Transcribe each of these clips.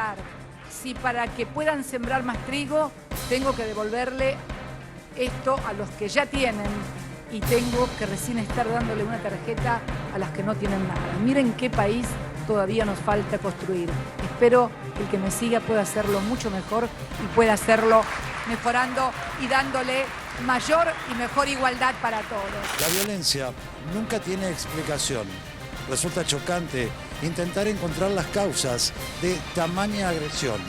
preguntar si para que puedan sembrar más trigo tengo que devolverle esto a los que ya tienen y tengo que recién estar dándole una tarjeta a las que no tienen nada. Miren qué país todavía nos falta construir. Espero que el que me siga pueda hacerlo mucho mejor y pueda hacerlo mejorando y dándole mayor y mejor igualdad para todos. La violencia nunca tiene explicación. Resulta chocante intentar encontrar las causas de tamaña agresión.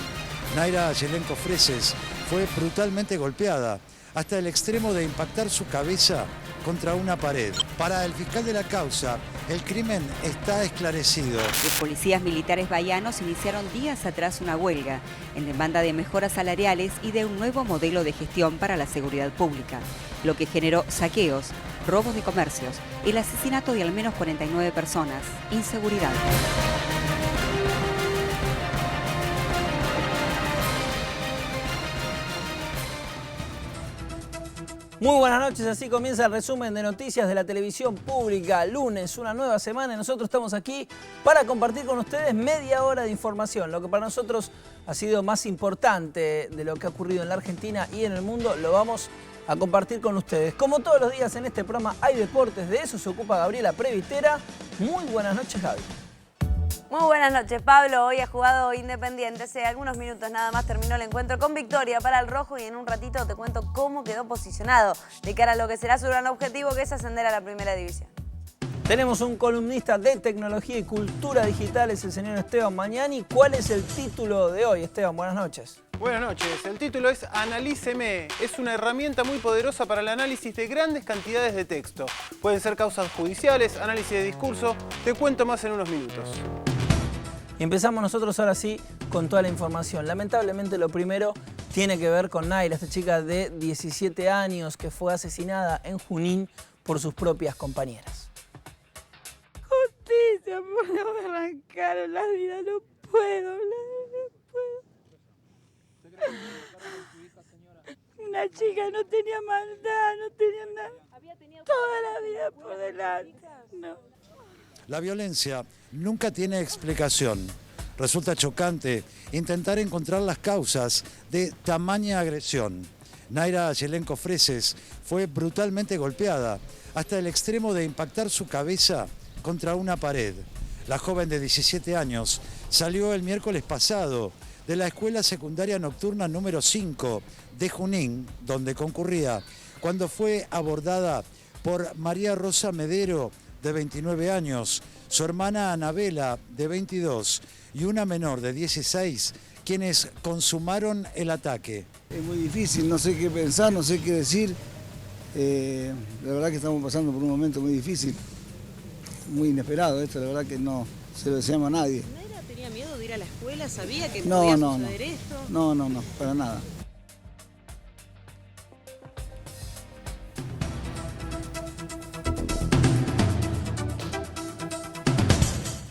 Naira Yelenko Freses fue brutalmente golpeada hasta el extremo de impactar su cabeza contra una pared. Para el fiscal de la causa, el crimen está esclarecido. Los policías militares bahianos iniciaron días atrás una huelga en demanda de mejoras salariales y de un nuevo modelo de gestión para la seguridad pública, lo que generó saqueos, robos de comercios, el asesinato de al menos 49 personas, inseguridad. Muy buenas noches, así comienza el resumen de noticias de la televisión pública. Lunes, una nueva semana y nosotros estamos aquí para compartir con ustedes media hora de información. Lo que para nosotros ha sido más importante de lo que ha ocurrido en la Argentina y en el mundo, lo vamos a compartir con ustedes. Como todos los días en este programa hay deportes, de eso se ocupa Gabriela Previtera. Muy buenas noches, Gaby. Muy buenas noches, Pablo. Hoy ha jugado Independiente. Hace algunos minutos nada más terminó el encuentro con victoria para el rojo y en un ratito te cuento cómo quedó posicionado de cara a lo que será su gran objetivo, que es ascender a la primera división. Tenemos un columnista de tecnología y cultura digital, es el señor Esteban Mañani. ¿Cuál es el título de hoy, Esteban? Buenas noches. Buenas noches. El título es Analíceme. Es una herramienta muy poderosa para el análisis de grandes cantidades de texto. Pueden ser causas judiciales, análisis de discurso. Te cuento más en unos minutos. Y empezamos nosotros ahora sí con toda la información. Lamentablemente lo primero tiene que ver con Naira, esta chica de 17 años que fue asesinada en Junín por sus propias compañeras. Justicia, por no me arrancaron la vida, no puedo hablar, no puedo. Una chica no tenía maldad, no tenía nada, toda la vida por delante, no. La violencia nunca tiene explicación. Resulta chocante intentar encontrar las causas de tamaña agresión. Naira Yelenko Freses fue brutalmente golpeada hasta el extremo de impactar su cabeza contra una pared. La joven de 17 años salió el miércoles pasado de la escuela secundaria nocturna número 5 de Junín, donde concurría, cuando fue abordada por María Rosa Medero, de 29 años, su hermana Anabela, de 22, y una menor de 16, quienes consumaron el ataque. Es muy difícil, no sé qué pensar, no sé qué decir. La verdad que estamos pasando por un momento muy difícil, muy inesperado esto, la verdad que no se lo deseamos a nadie. ¿Naira tenía miedo de ir a la escuela? ¿Sabía que podía suceder esto? No, para nada.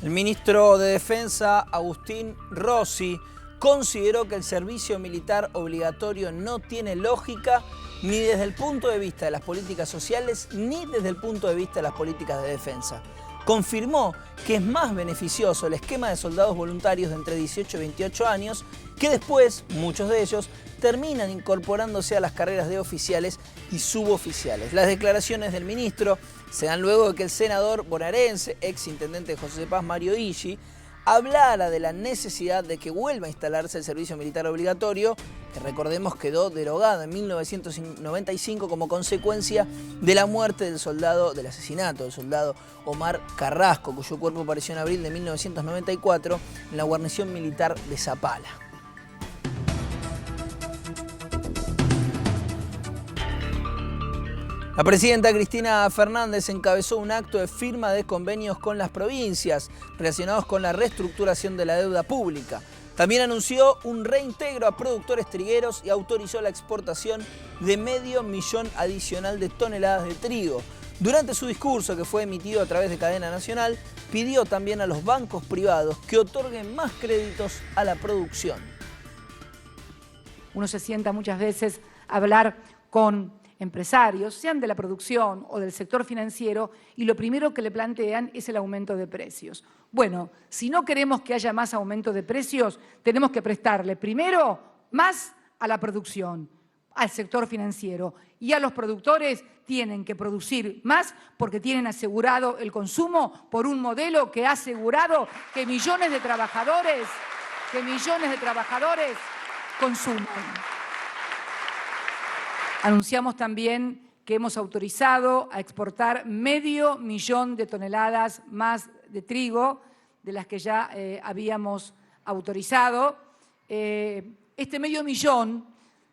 El ministro de Defensa, Agustín Rossi, consideró que el servicio militar obligatorio no tiene lógica ni desde el punto de vista de las políticas sociales ni desde el punto de vista de las políticas de defensa. Confirmó que es más beneficioso el esquema de soldados voluntarios de entre 18 y 28 años, que después, muchos de ellos, terminan incorporándose a las carreras de oficiales y suboficiales. Las declaraciones del ministro se dan luego de que el senador bonaerense, ex intendente de José de Paz, Mario Illi, hablara de la necesidad de que vuelva a instalarse el servicio militar obligatorio, que recordemos quedó derogado en 1995 como consecuencia de la muerte del asesinato del soldado Omar Carrasco, cuyo cuerpo apareció en abril de 1994 en la guarnición militar de Zapala. La presidenta Cristina Fernández encabezó un acto de firma de convenios con las provincias relacionados con la reestructuración de la deuda pública. También anunció un reintegro a productores trigueros y autorizó la exportación de 500.000 adicional de toneladas de trigo. Durante su discurso, que fue emitido a través de cadena nacional, pidió también a los bancos privados que otorguen más créditos a la producción. Uno se sienta muchas veces a hablar con empresarios, sean de la producción o del sector financiero, y lo primero que le plantean es el aumento de precios. Bueno, si no queremos que haya más aumento de precios, tenemos que prestarle primero más a la producción, al sector financiero, y a los productores tienen que producir más porque tienen asegurado el consumo por un modelo que ha asegurado que millones de trabajadores consuman. Anunciamos también que hemos autorizado a exportar 500.000 de toneladas más de trigo de las que ya habíamos autorizado. Este 500.000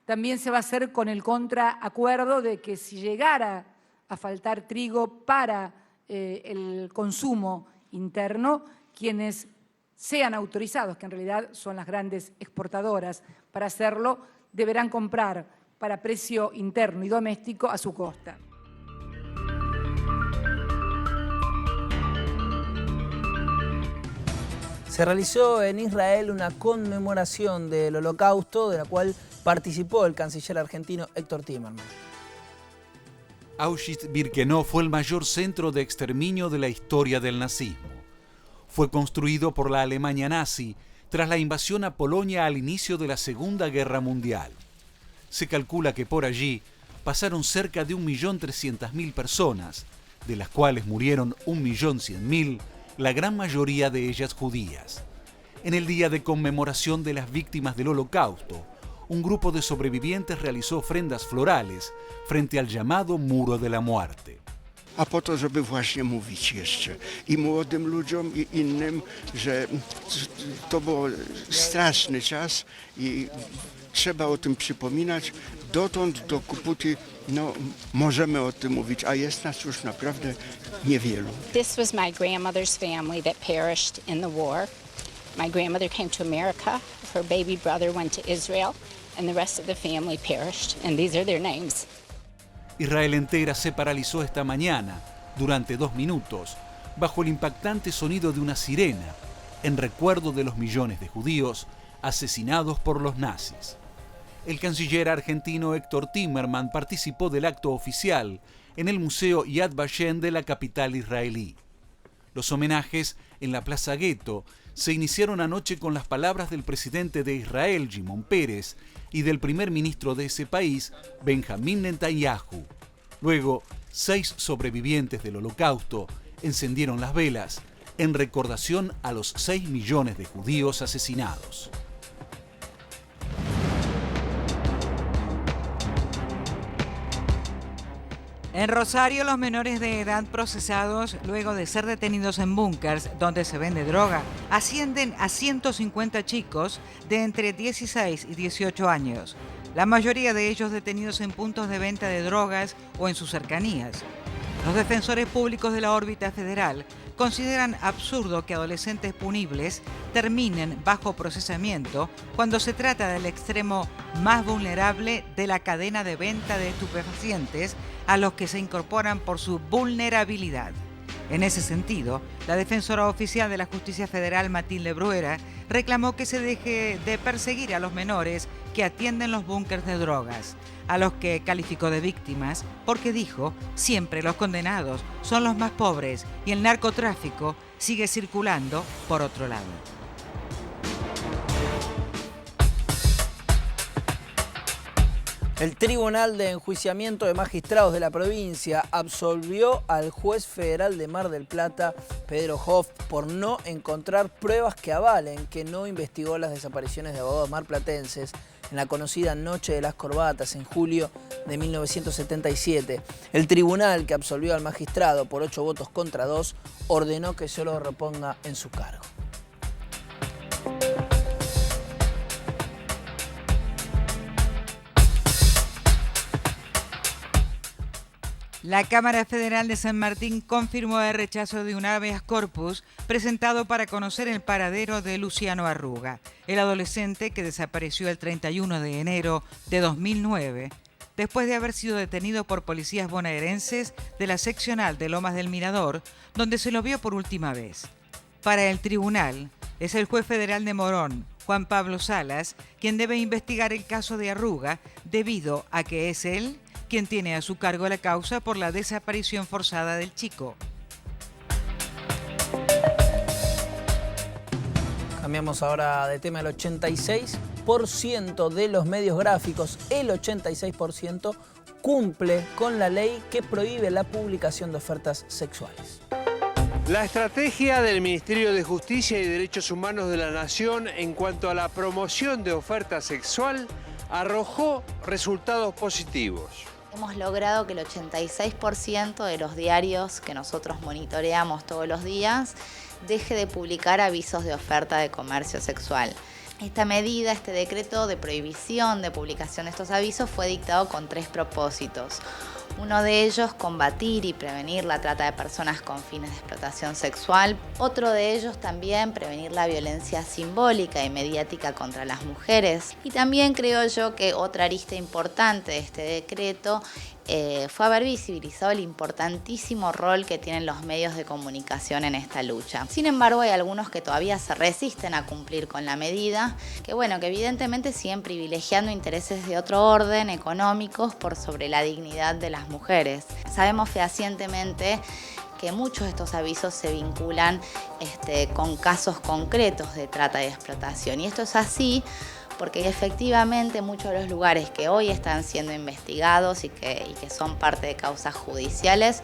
también se va a hacer con el contraacuerdo de que si llegara a faltar trigo para el consumo interno, quienes sean autorizados, que en realidad son las grandes exportadoras para hacerlo, deberán comprar para precio interno y doméstico a su costa. Se realizó en Israel una conmemoración del Holocausto, de la cual participó el canciller argentino Héctor Timerman. Auschwitz-Birkenau fue el mayor centro de exterminio de la historia del nazismo. Fue construido por la Alemania nazi tras la invasión a Polonia al inicio de la Segunda Guerra Mundial. Se calcula que por allí pasaron cerca de 1.300.000 personas, de las cuales murieron 1.100.000, la gran mayoría de ellas judías. En el día de conmemoración de las víctimas del Holocausto, un grupo de sobrevivientes realizó ofrendas florales frente al llamado Muro de la Muerte. A po to, żeby właśnie mówić jeszcze i młodym ludziom, i innym, że to był straszny czas i trzeba o tym przypominać. Dotąd, dopóki możemy o tym mówić, a jest nas już naprawdę niewielu. This was my grandmother's family that perished in the war. My grandmother came to America, her baby brother went to Israel, and the rest of the family perished, and these are their names. Israel entera se paralizó esta mañana, durante 2 minutos, bajo el impactante sonido de una sirena, en recuerdo de los millones de judíos asesinados por los nazis. El canciller argentino Héctor Timerman participó del acto oficial en el Museo Yad Vashem de la capital israelí. Los homenajes en la Plaza Gueto se iniciaron anoche con las palabras del presidente de Israel, Shimon Peres, y del primer ministro de ese país, Benjamín Netanyahu. Luego, 6 sobrevivientes del Holocausto encendieron las velas en recordación a los 6 millones de judíos asesinados. En Rosario, los menores de edad procesados luego de ser detenidos en búnkers donde se vende droga ascienden a 150 chicos de entre 16 y 18 años. La mayoría de ellos detenidos en puntos de venta de drogas o en sus cercanías. Los defensores públicos de la órbita federal consideran absurdo que adolescentes punibles terminen bajo procesamiento cuando se trata del extremo más vulnerable de la cadena de venta de estupefacientes a los que se incorporan por su vulnerabilidad. En ese sentido, la defensora oficial de la Justicia Federal, Matilde Bruera, reclamó que se deje de perseguir a los menores que atienden los búnkers de drogas, a los que calificó de víctimas porque dijo, siempre los condenados son los más pobres y el narcotráfico sigue circulando por otro lado. El Tribunal de Enjuiciamiento de Magistrados de la provincia absolvió al juez federal de Mar del Plata, Pedro Hoff, por no encontrar pruebas que avalen que no investigó las desapariciones de abogados marplatenses en la conocida Noche de las Corbatas en julio de 1977. El tribunal, que absolvió al magistrado por 8 votos contra 2, ordenó que se lo reponga en su cargo. La Cámara Federal de San Martín confirmó el rechazo de un habeas corpus presentado para conocer el paradero de Luciano Arruga, el adolescente que desapareció el 31 de enero de 2009, después de haber sido detenido por policías bonaerenses de la seccional de Lomas del Mirador, donde se lo vio por última vez. Para el tribunal, es el juez federal de Morón, Juan Pablo Salas, quien debe investigar el caso de Arruga, debido a que es él quien tiene a su cargo la causa por la desaparición forzada del chico. Cambiamos ahora de tema. El 86% de los medios gráficos, el 86%, cumple con la ley que prohíbe la publicación de ofertas sexuales. La estrategia del Ministerio de Justicia y Derechos Humanos de la Nación en cuanto a la promoción de oferta sexual arrojó resultados positivos. Hemos logrado que el 86% de los diarios que nosotros monitoreamos todos los días deje de publicar avisos de oferta de comercio sexual. Esta medida, este decreto de prohibición de publicación de estos avisos fue dictado con 3 propósitos. Uno de ellos, combatir y prevenir la trata de personas con fines de explotación sexual. Otro de ellos también, prevenir la violencia simbólica y mediática contra las mujeres. Y también creo yo que otra arista importante de este decreto fue haber visibilizado el importantísimo rol que tienen los medios de comunicación en esta lucha. Sin embargo, hay algunos que todavía se resisten a cumplir con la medida, que evidentemente siguen privilegiando intereses de otro orden, económicos, por sobre la dignidad de las mujeres. Sabemos fehacientemente que muchos de estos avisos se vinculan con casos concretos de trata y explotación. Y esto es así porque efectivamente muchos de los lugares que hoy están siendo investigados y que son parte de causas judiciales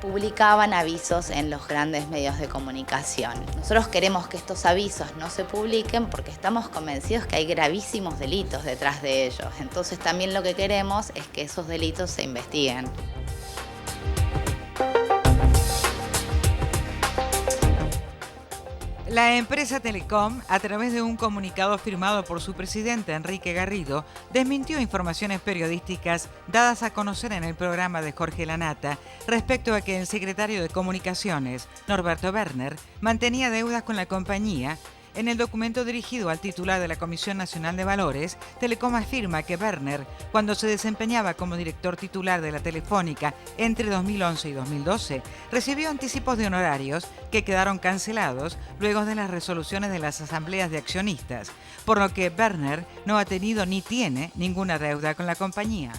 publicaban avisos en los grandes medios de comunicación. Nosotros queremos que estos avisos no se publiquen porque estamos convencidos que hay gravísimos delitos detrás de ellos. Entonces también lo que queremos es que esos delitos se investiguen. La empresa Telecom, a través de un comunicado firmado por su presidente Enrique Garrido, desmintió informaciones periodísticas dadas a conocer en el programa de Jorge Lanata respecto a que el secretario de Comunicaciones, Norberto Werner, mantenía deudas con la compañía. En el documento dirigido al titular de la Comisión Nacional de Valores, Telecom afirma que Werner, cuando se desempeñaba como director titular de la Telefónica entre 2011 y 2012, recibió anticipos de honorarios que quedaron cancelados luego de las resoluciones de las asambleas de accionistas, por lo que Werner no ha tenido ni tiene ninguna deuda con la compañía.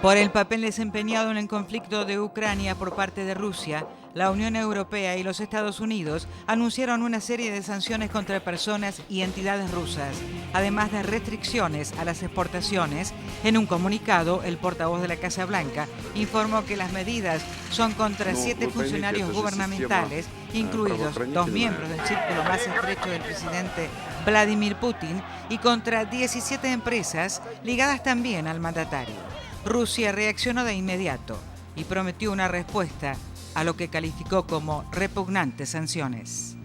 Por el papel desempeñado en el conflicto de Ucrania por parte de Rusia, la Unión Europea y los Estados Unidos anunciaron una serie de sanciones contra personas y entidades rusas, además de restricciones a las exportaciones. En un comunicado, el portavoz de la Casa Blanca informó que las medidas son contra 7 funcionarios gubernamentales, incluidos 2 miembros del círculo más estrecho del presidente Vladimir Putin, y contra 17 empresas ligadas también al mandatario. Rusia reaccionó de inmediato y prometió una respuesta a lo que calificó como repugnantes sanciones.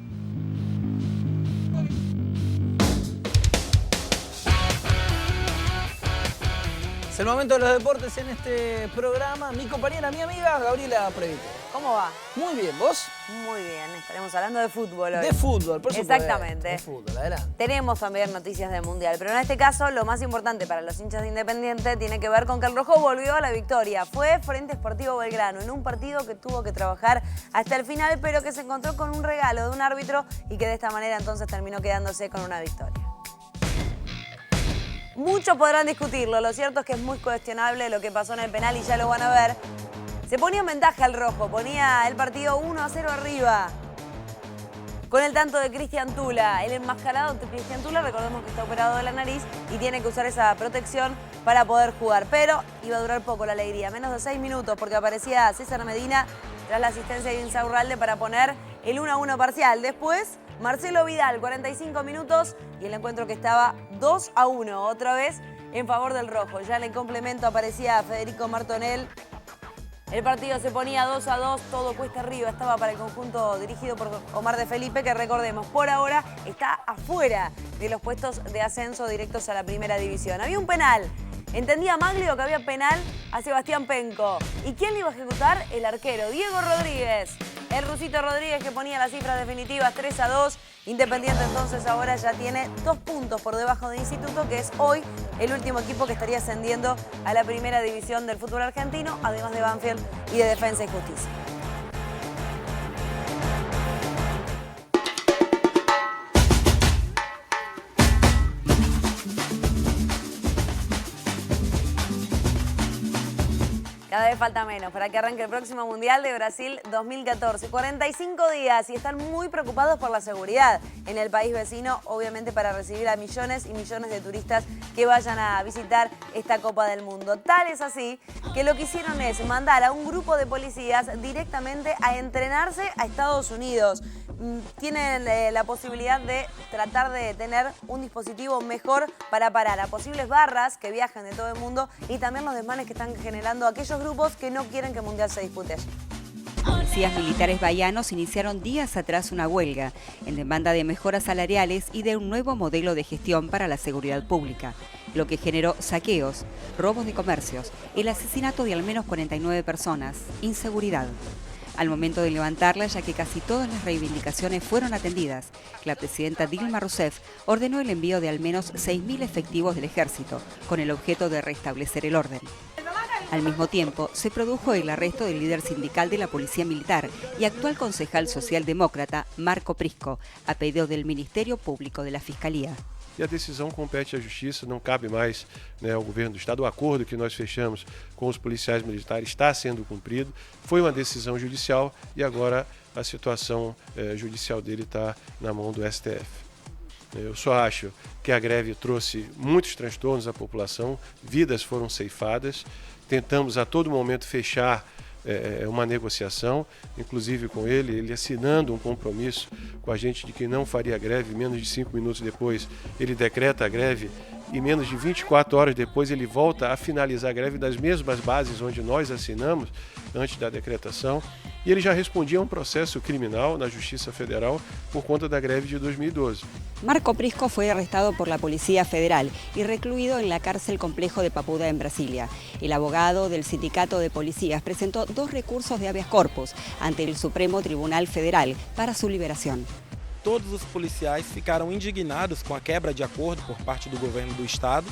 Es el momento de los deportes en este programa. Mi compañera, mi amiga Gabriela Previte. ¿Cómo va? Muy bien, ¿vos? Muy bien, estaremos hablando de fútbol hoy. De fútbol, por supuesto. Exactamente. De fútbol, adelante. Tenemos también noticias del Mundial, pero en este caso lo más importante para los hinchas de Independiente tiene que ver con que el rojo volvió a la victoria. Fue frente a Sportivo Belgrano, en un partido que tuvo que trabajar hasta el final, pero que se encontró con un regalo de un árbitro y que de esta manera entonces terminó quedándose con una victoria. Muchos podrán discutirlo, lo cierto es que es muy cuestionable lo que pasó en el penal y ya lo van a ver. Se ponía en ventaja el rojo, ponía el partido 1-0 arriba. Con el tanto de Cristian Tula, el enmascarado de Cristian Tula, recordemos que está operado de la nariz y tiene que usar esa protección para poder jugar. Pero iba a durar poco la alegría, menos de 6 minutos, porque aparecía César Medina tras la asistencia de Insaurralde para poner el 1-1 parcial. Después, Marcelo Vidal, 45 minutos y el encuentro que estaba 2-1, otra vez en favor del rojo. Ya en el complemento aparecía Federico Martonell. El partido se ponía 2-2, todo cuesta arriba, estaba para el conjunto dirigido por Omar de Felipe, que recordemos, por ahora está afuera de los puestos de ascenso directos a la primera división. Había un penal. Entendía Maglio que había penal a Sebastián Penco. ¿Y quién le iba a ejecutar? El arquero, Diego Rodríguez. El rusito Rodríguez que ponía las cifras definitivas 3-2. Independiente entonces ahora ya tiene 2 puntos por debajo de Instituto, que es hoy el último equipo que estaría ascendiendo a la primera división del fútbol argentino, además de Banfield y de Defensa y Justicia. Cada vez falta menos para que arranque el próximo Mundial de Brasil 2014. 45 días y están muy preocupados por la seguridad en el país vecino, obviamente para recibir a millones y millones de turistas que vayan a visitar esta Copa del Mundo. Tal es así que lo que hicieron es mandar a un grupo de policías directamente a entrenarse a Estados Unidos. Tienen la posibilidad de tratar de tener un dispositivo mejor para parar a posibles barras que viajan de todo el mundo y también los desmanes que están generando aquellos grupos que no quieren que el Mundial se dispute allí. Policías militares bahianos iniciaron días atrás una huelga en demanda de mejoras salariales y de un nuevo modelo de gestión para la seguridad pública, lo que generó saqueos, robos de comercios, el asesinato de al menos 49 personas, inseguridad. Al momento de levantarla, ya que casi todas las reivindicaciones fueron atendidas, la presidenta Dilma Rousseff ordenó el envío de al menos 6.000 efectivos del ejército, con el objeto de restablecer el orden. Al mismo tiempo, se produjo el arresto del líder sindical de la Policía Militar y actual concejal socialdemócrata, Marco Prisco, a pedido del Ministerio Público de la Fiscalía. E a decisão compete à Justiça, não cabe mais ao governo do Estado. O acordo que nós fechamos com os policiais militares está sendo cumprido. Foi uma decisão judicial e agora a situação judicial dele está na mão do STF. Eu só acho que a greve trouxe muitos transtornos à população, vidas foram ceifadas. Tentamos a todo momento fechar uma negociação, inclusive com ele assinando um compromisso com a gente de que não faria greve. Menos de 5 minutos depois ele decreta a greve e menos de 24 horas depois ele volta a finalizar a greve das mesmas bases onde nós assinamos antes da decretação. E ele já respondia a um processo criminal na Justiça Federal por conta da greve de 2012. Marco Prisco fue arrestado por la Policía Federal y recluido en la cárcel complejo de Papuda en Brasilia. El abogado del sindicato de policías presentó 2 recursos de habeas corpus ante el Supremo Tribunal Federal para su liberación. Todos os policiais ficaram indignados com a quebra de acordo por parte do governo do estado,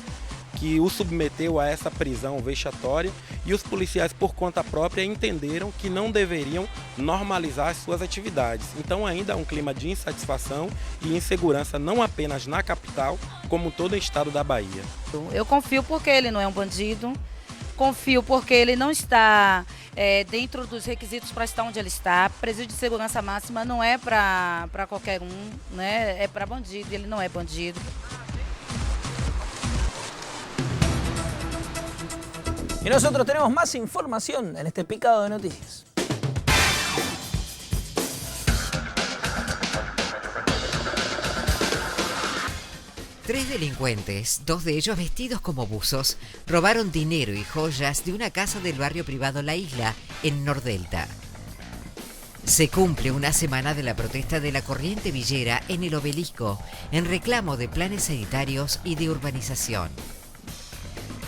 que o submeteu a essa prisão vexatória, e os policiais por conta própria entenderam que não deveriam normalizar as suas atividades. Então ainda há um clima de insatisfação e insegurança não apenas na capital, como todo o estado da Bahia. Eu confio porque ele não é um bandido, confio porque ele não está dentro dos requisitos para estar onde ele está. Presídio de segurança máxima não é para qualquer um, né? É para bandido, ele não é bandido. Y nosotros tenemos más información en este picado de noticias. Tres delincuentes, 2 de ellos vestidos como buzos, robaron dinero y joyas de una casa del barrio privado La Isla, en Nordelta. Se cumple una semana de la protesta de la corriente villera en el Obelisco, en reclamo de planes sanitarios y de urbanización.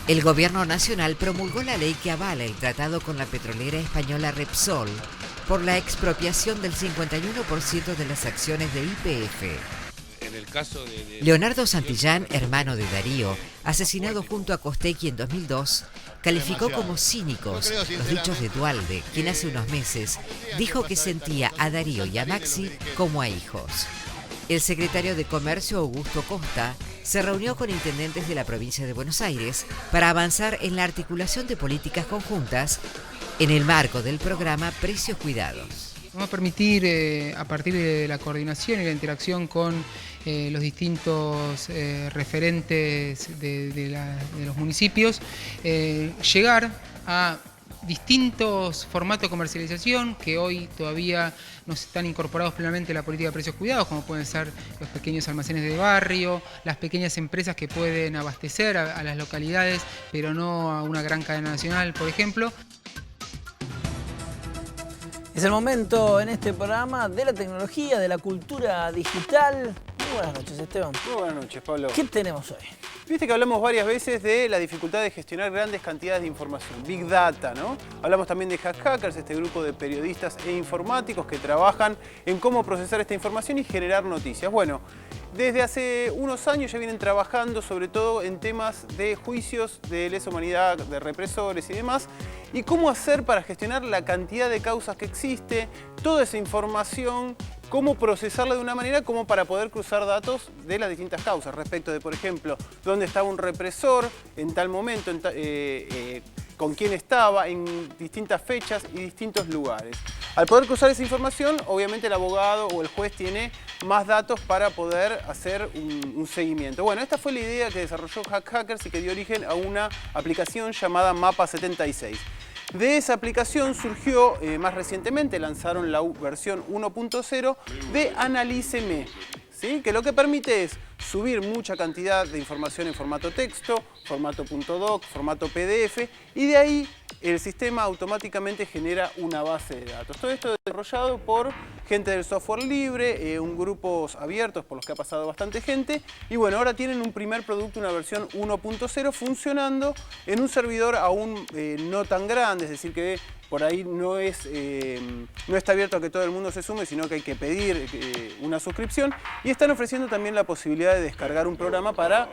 El gobierno nacional promulgó la ley que avala el tratado con la petrolera española Repsol por la expropiación del 51% de las acciones de YPF. En el caso de Leonardo Santillán, hermano de Darío, asesinado junto a Costegui en 2002, calificó como cínicos los dichos de Duhalde, quien hace unos meses dijo que sentía a Darío y a Maxi como a hijos. El secretario de Comercio, Augusto Costa, se reunió con intendentes de la provincia de Buenos Aires para avanzar en la articulación de políticas conjuntas en el marco del programa Precios Cuidados. Vamos a permitir, a partir de la coordinación y la interacción con los distintos referentes de los municipios, llegar a distintos formatos de comercialización que hoy todavía no están incorporados plenamente en la política de precios cuidados, como pueden ser los pequeños almacenes de barrio, las pequeñas empresas que pueden abastecer a las localidades, pero no a una gran cadena nacional, por ejemplo. Es el momento en este programa de la tecnología, de la cultura digital. Muy buenas noches, Esteban. Muy buenas noches, Pablo. ¿Qué tenemos hoy? Viste que hablamos varias veces de la dificultad de gestionar grandes cantidades de información, Big Data, ¿no? Hablamos también de Hackers, este grupo de periodistas e informáticos que trabajan en cómo procesar esta información y generar noticias. Bueno, desde hace unos años ya vienen trabajando sobre todo en temas de juicios de lesa humanidad, de represores y demás, y cómo hacer para gestionar la cantidad de causas que existe, toda esa información, cómo procesarla de una manera como para poder cruzar datos de las distintas causas respecto de, por ejemplo, dónde estaba un represor en tal momento, con quién estaba, en distintas fechas y distintos lugares. Al poder cruzar esa información, obviamente el abogado o el juez tiene más datos para poder hacer un seguimiento. Bueno, esta fue la idea que desarrolló Hackers y que dio origen a una aplicación llamada Mapa 76. De esa aplicación surgió más recientemente, lanzaron la versión 1.0 de Analíceme, ¿sí? Que lo que permite es subir mucha cantidad de información en formato texto, formato .doc, formato PDF, y de ahí el sistema automáticamente genera una base de datos. Todo esto es desarrollado por gente del software libre, grupos abiertos por los que ha pasado bastante gente, y bueno, ahora tienen un primer producto, una versión 1.0 funcionando en un servidor aún no tan grande, es decir que por ahí no está abierto a que todo el mundo se sume, sino que hay que pedir una suscripción, y están ofreciendo también la posibilidad de descargar un programa para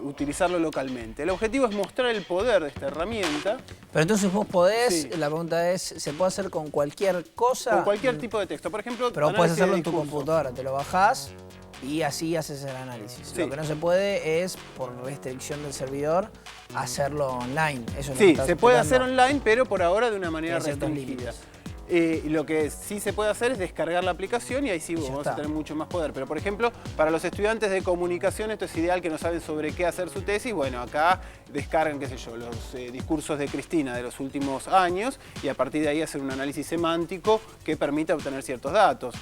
utilizarlo localmente. El objetivo es mostrar el poder de esta herramienta. Pero entonces vos podés, Sí. la pregunta es, ¿se puede hacer con cualquier cosa? Con cualquier tipo de texto. Por ejemplo, Pero puedes hacerlo en tu discurso. computadora, te lo bajás y así haces el análisis. Sí. Lo que no se puede es, por restricción del servidor, hacerlo online. Eso es lo que Sí, estás se puede explicando. hacer online, pero por ahora de una manera Tiene ciertos restringida. Lo que sí se puede hacer es descargar la aplicación y ahí sí vamos a tener mucho más poder. Pero, por ejemplo, para los estudiantes de comunicación esto es ideal, que no saben sobre qué hacer su tesis. Bueno, acá descargan, qué sé yo, los discursos de Cristina de los últimos años y a partir de ahí hacer un análisis semántico que permita obtener ciertos datos.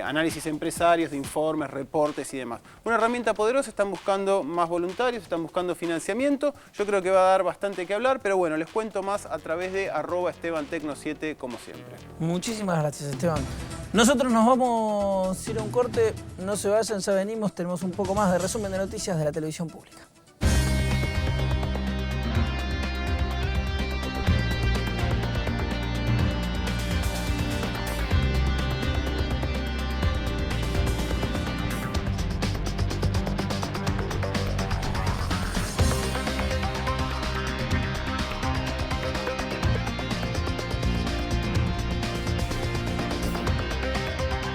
Análisis empresarios, de informes, reportes y demás. Una herramienta poderosa, están buscando más voluntarios, están buscando financiamiento. Yo creo que va a dar bastante que hablar, pero bueno, les cuento más a través de @EstebanTecno7 como siempre. Muchísimas gracias, Esteban. Nosotros nos vamos a ir a un corte, no se vayan, ya venimos, tenemos un poco más de resumen de noticias de la televisión pública.